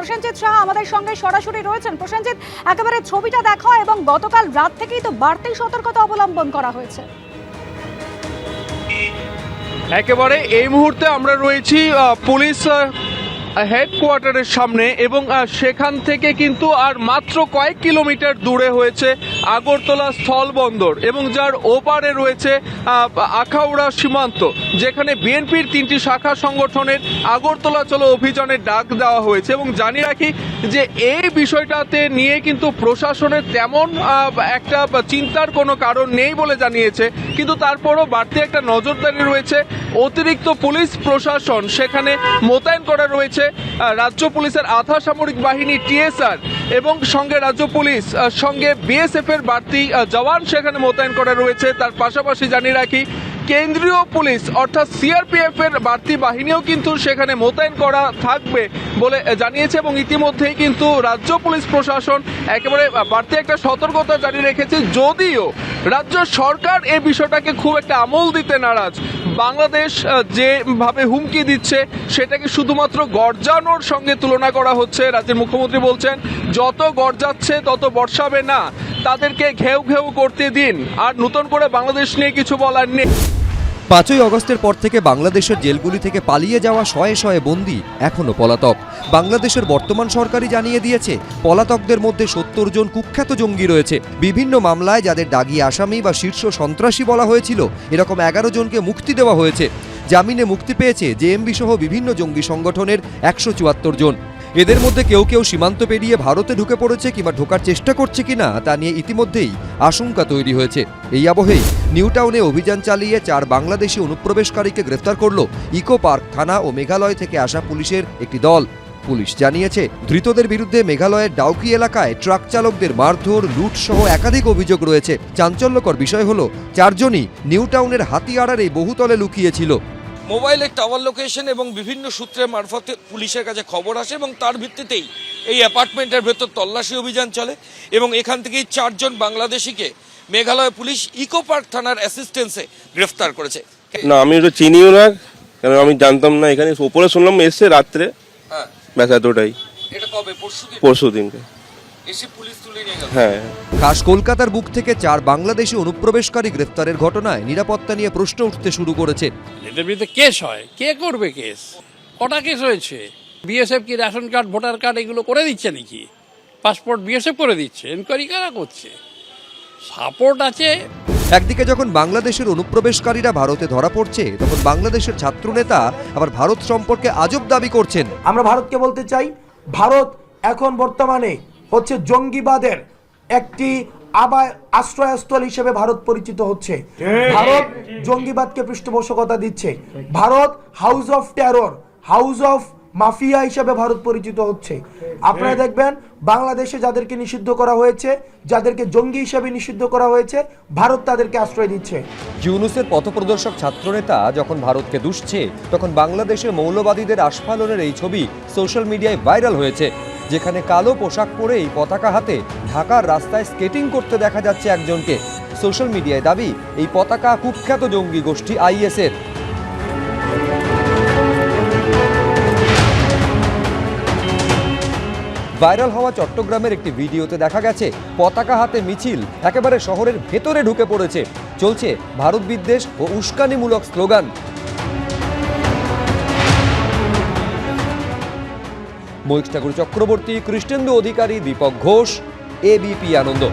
প্রসেনজিৎ সাহা আমাদের সঙ্গে সরাসরি রয়েছেন। প্রসেনজিৎ, একেবারে ছবিটা দেখা এবং গতকাল রাত থেকেই তো বাড়তি সতর্কতা অবলম্বন করা হয়েছে। একেবারে এই মুহূর্তে আমরা রয়েছি পুলিশ হেডকোয়ার্টারের সামনে এবং সেখান থেকে কিন্তু আর মাত্র কয়েক কিলোমিটার দূরে হয়েছে আগরতলা স্থলবন্দর এবং যার ওপারে রয়েছে আখাউড়া সীমান্ত, যেখানে বিএনপির 3টি শাখা সংগঠনের আগরতলা চলো অভিযানের ডাক দেওয়া হয়েছে। এবং জানিয়ে রাখি যে এই বিষয়টাতে নিয়ে কিন্তু প্রশাসনের তেমন একটা চিন্তার কোনো কারণ নেই বলে জানিয়েছে, কিন্তু তারপরও বাড়তি একটা নজরদারি রয়েছে। অতিরিক্ত পুলিশ প্রশাসন সেখানে মোতায়েন করা রয়েছে, রাজ্য পুলিশের আধা সামরিক বাহিনী টিএসআর এবং সঙ্গে রাজ্য পুলিশ সঙ্গে বিএসএফ এর বাড়তি জওয়ান সেখানে মোতায়েন করা রয়েছে। তার পাশাপাশি জানিয়ে রাখি কেন্দ্রীয় পুলিশ অর্থাৎ সিআরপিএফ এর বাড়তি বাহিনীও কিন্তু সেখানে মোতায়েন করা থাকবে বলে জানিয়েছে। এবং ইতিমধ্যেই কিন্তু রাজ্য পুলিশ প্রশাসন একেবারে বাড়তি একটা সতর্কতা জারি রেখেছে, যদিও রাজ্য সরকার এই বিষয়টাকে খুব একটা আমল দিতে নারাজ। বাংলাদেশ যেভাবে হুমকি দিচ্ছে সেটাকে শুধুমাত্র গর্জানোর সঙ্গে তুলনা করা হচ্ছে। রাজ্যের মুখ্যমন্ত্রী বলছেন যত গর্জাচ্ছে তত বর্ষাবে না, তাদেরকে ঘেউ ঘেউ করতে দিন, আর নতুন করে বাংলাদেশ নিয়ে কিছু বলার নেই। 5ই আগস্টের পর থেকে বাংলাদেশের জেলগুলি থেকে পালিয়ে যাওয়া শয়ে শয়ে বন্দী এখনও পলাতক। বাংলাদেশের বর্তমান সরকারই জানিয়ে দিয়েছে পলাতকদের মধ্যে 70 জন কুখ্যাত জঙ্গি রয়েছে। বিভিন্ন মামলায় যাদের দাগি আসামি বা শীর্ষ সন্ত্রাসী বলা হয়েছিল, এরকম 11 জনকে মুক্তি দেওয়া হয়েছে। জামিনে মুক্তি পেয়েছে জেএমবি সহ বিভিন্ন জঙ্গি সংগঠনের 174 জন। এদের মধ্যে কেউ কেউ সীমান্ত পেরিয়ে ভারতে ঢুকে পড়েছে কিংবা ঢোকার চেষ্টা করছে কিনা তা নিয়ে ইতিমধ্যেই আশঙ্কা তৈরি হয়েছে। এই আবহেই নিউ টাউনে অভিযান চালিয়ে 4 বাংলাদেশি অনুপ্রবেশকারীকে গ্রেফতার করল ইকো পার্ক থানা ও মেঘালয় থেকে আসা পুলিশের একটি দল। পুলিশ জানিয়েছে ধৃতদের বিরুদ্ধে মেঘালয়ের ডাউকি এলাকায় ট্রাক চালকদের মারধর, লুট সহ একাধিক অভিযোগ রয়েছে। চাঞ্চল্যকর বিষয় হলো 4 জনই নিউ টাউনের হাতিয়াড়ার এই বহুতলে লুকিয়েছিল। মোবাইলের টাওয়ার লোকেশন এবং বিভিন্ন সূত্রের মারফতে পুলিশের কাছে খবর আসে এবং তার ভিত্তিতেই এই অ্যাপার্টমেন্টের ভেতর তল্লাশি অভিযান চলে এবং এখান থেকেই 4 জন বাংলাদেশিকে মেঘালয় পুলিশ ইকো পার্ক থানার অ্যাসিস্ট্যান্সে গ্রেফতার করেছে। না, আমি ওটা চিনিও না, কারণ আমি জানতাম না। এখানে ওপরে শুনলাম এসছে রাত্রে, হ্যাঁ ব্যাস এতটাই। এটা কবে? পরশু দিনকে এসে পুলিশ তুলে নিয়ে গেল। হ্যাঁ, খাস কলকাতার বুক থেকে 4 বাংলাদেশি অনুপ্রবেশকারী গ্রেফতারের ঘটনায় নিরাপত্তা নিয়ে প্রশ্ন উঠতে শুরু করেছে। এদের বিরুদ্ধে কেস হয়, কে করবে কেস? কটা কেস হয়েছে? বিএসএফ কি রেশন কার্ড, ভোটার কার্ড এগুলো করে দিচ্ছে নাকি? পাসপোর্ট বিএসএফ করে দিচ্ছে, এনকোয়ারি কারা করছে? সাপোর্ট আছে। একদিকে যখন বাংলাদেশের অনুপ্রবেশকারীরা ভারতে ধরা পড়ছে, তখন বাংলাদেশের ছাত্রনেতা আবার ভারত সম্পর্কে আজব দাবি করছেন। আমরা ভারতকে বলতে চাই, ভারত এখন বর্তমানে হচ্ছে জঙ্গিবাদের একটি আশ্রয়স্থল হিসেবে ভারত পরিচিত হচ্ছে। ভারত জঙ্গিবাদকে পৃষ্ঠপোষকতা দিচ্ছে। Bharat house of terror, house of mafia হিসেবে ভারত পরিচিত হচ্ছে। আপনারা দেখবেন বাংলাদেশে যাদেরকে নিষিদ্ধ করা হয়েছে, যাদেরকে জঙ্গি হিসেবে নিষিদ্ধ করা হয়েছে, ভারত তাদেরকে আশ্রয় দিচ্ছে। ইউনূসের পথপ্রদর্শক ছাত্রনেতা যখন ভারতকে দুষছে, তখন বাংলাদেশে মৌলবাদীদের আস্ফালনের এই ছবি সোশ্যাল মিডিয়ায় ভাইরাল হয়েছে, যেখানে কালো পোশাক পরেই পতাকা হাতে ঢাকার রাস্তায় স্কেটিং করতে দেখা যাচ্ছে একজনকে। সোশ্যাল মিডিয়ায় দাবি এই পতাকা কুখ্যাত জঙ্গি গোষ্ঠী আইএসের। ভাইরাল হওয়া চট্টগ্রামের একটি ভিডিওতে দেখা গেছে পতাকা হাতে মিছিল একেবারে শহরের ভেতরে ঢুকে পড়েছে। চলছে ভারত বিদ্বেষ ও উস্কানিমূলক স্লোগান। মৈক ঠাকুর চক্রবর্তী, কৃষ্ণেন্দু অধিকারী, দীপক ঘোষ, এবিপি আনন্দ।